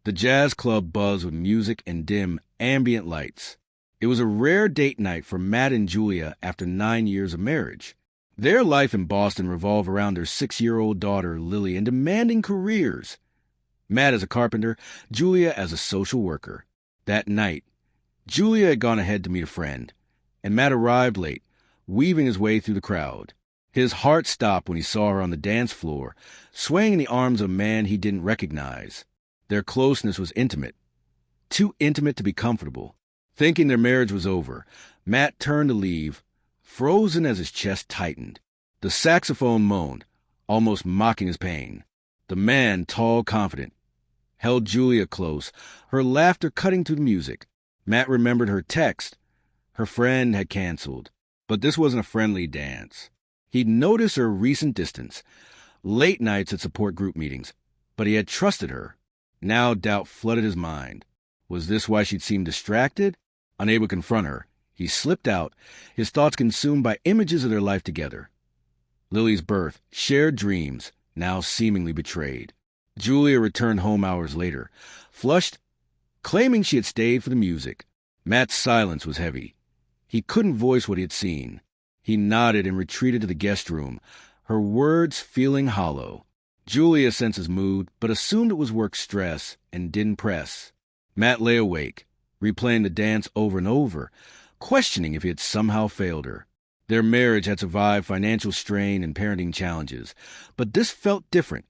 The jazz club buzzed with music and dim, ambient lights. It was a rare date night for Matt and Julia after 9 years of marriage. Their life in Boston revolved around their 6-year-old daughter, Lily, and demanding careers. Matt as a carpenter, Julia as a social worker. That night, Julia had gone ahead to meet a friend, and Matt arrived late, weaving his way through the crowd. His heart stopped when he saw her on the dance floor, swaying in the arms of a man he didn't recognize. Their closeness was intimate, too intimate to be comfortable. Thinking their marriage was over, Matt turned to leave, frozen as his chest tightened. The saxophone moaned, almost mocking his pain. The man, tall, confident, held Julia close, her laughter cutting through the music. Matt remembered her text. Her friend had canceled, but this wasn't a friendly dance. He'd noticed her recent distance, late nights at support group meetings, but he had trusted her. Now doubt flooded his mind. Was this why she'd seemed distracted? Unable to confront her, he slipped out, his thoughts consumed by images of their life together. Lily's birth, shared dreams, now seemingly betrayed. Julia returned home hours later, flushed, claiming she had stayed for the music. Matt's silence was heavy. He couldn't voice what he had seen. He nodded and retreated to the guest room, her words feeling hollow. Julia sensed his mood, but assumed it was work stress and didn't press. Matt lay awake, replaying the dance over and over, questioning if he had somehow failed her. Their marriage had survived financial strain and parenting challenges, but this felt different,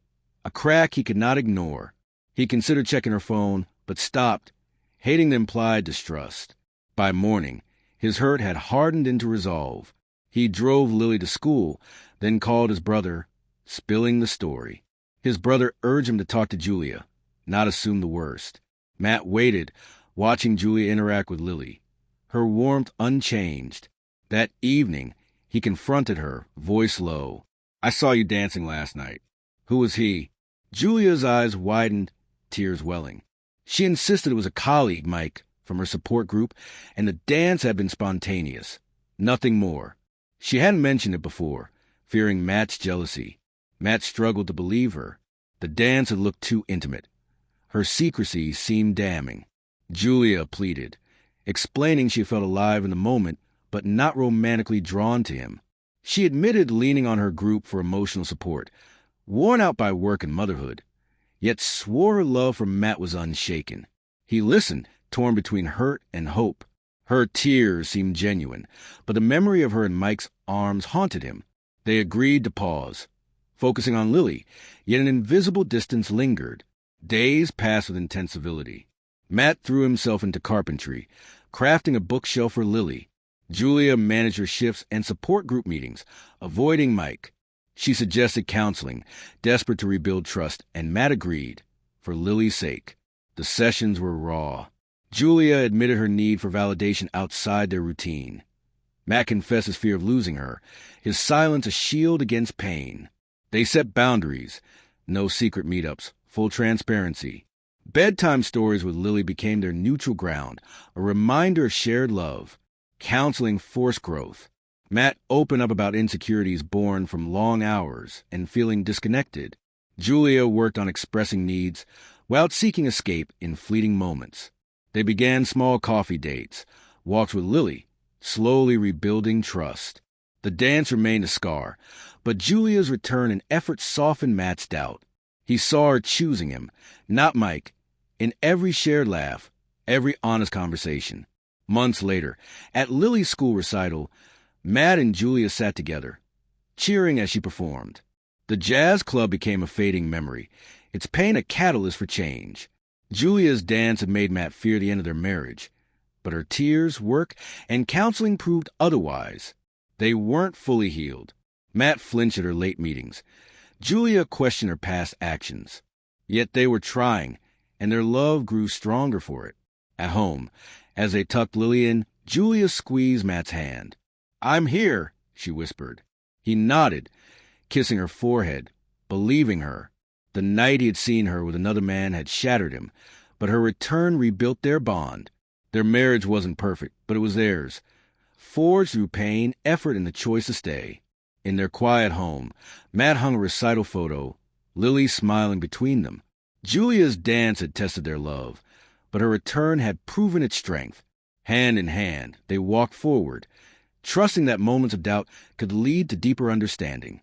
a crack he could not ignore. He considered checking her phone, but stopped, hating the implied distrust. By morning, his hurt had hardened into resolve. He drove Lily to school, then called his brother, spilling the story. His brother urged him to talk to Julia, not assume the worst. Matt waited, watching Julia interact with Lily, her warmth unchanged. That evening, he confronted her, voice low. "I saw you dancing last night." "Who was he?" Julia's eyes widened, tears welling. She insisted it was a colleague, Mike, from her support group, and the dance had been spontaneous. Nothing more. She hadn't mentioned it before, fearing Matt's jealousy. Matt struggled to believe her. The dance had looked too intimate. Her secrecy seemed damning. Julia pleaded, explaining she felt alive in the moment, but not romantically drawn to him. She admitted leaning on her group for emotional support, worn out by work and motherhood, yet swore her love for Matt was unshaken. He listened, torn between hurt and hope. Her tears seemed genuine, but the memory of her in Mike's arms haunted him. They agreed to pause, focusing on Lily, yet an invisible distance lingered. Days passed with intense civility. Matt threw himself into carpentry, crafting a bookshelf for Lily. Julia managed her shifts and support group meetings, avoiding Mike. She suggested counseling, desperate to rebuild trust, and Matt agreed, for Lily's sake. The sessions were raw. Julia admitted her need for validation outside their routine. Matt confessed his fear of losing her, his silence a shield against pain. They set boundaries, no secret meetups, full transparency. Bedtime stories with Lily became their neutral ground, a reminder of shared love. Counseling forced growth. Matt opened up about insecurities born from long hours and feeling disconnected. Julia worked on expressing needs while seeking escape in fleeting moments. They began small coffee dates, walks with Lily, slowly rebuilding trust. The dance remained a scar, but Julia's return and effort softened Matt's doubt. He saw her choosing him, not Mike, in every shared laugh, every honest conversation. Months later, at Lily's school recital, Matt and Julia sat together, cheering as she performed. The jazz club became a fading memory, its pain a catalyst for change. Julia's dance had made Matt fear the end of their marriage, but her tears, work, and counseling proved otherwise. They weren't fully healed. Matt flinched at her late meetings. Julia questioned her past actions. Yet they were trying, and their love grew stronger for it. At home, as they tucked Lily in, Julia squeezed Matt's hand. "I'm here," she whispered. He nodded, kissing her forehead, believing her. The night he had seen her with another man had shattered him, but her return rebuilt their bond. Their marriage wasn't perfect, but it was theirs, forged through pain, effort, and the choice to stay. In their quiet home, Matt hung a recital photo, Lily smiling between them. Julia's dance had tested their love, but her return had proven its strength. Hand in hand, they walked forward, trusting that moments of doubt could lead to deeper understanding.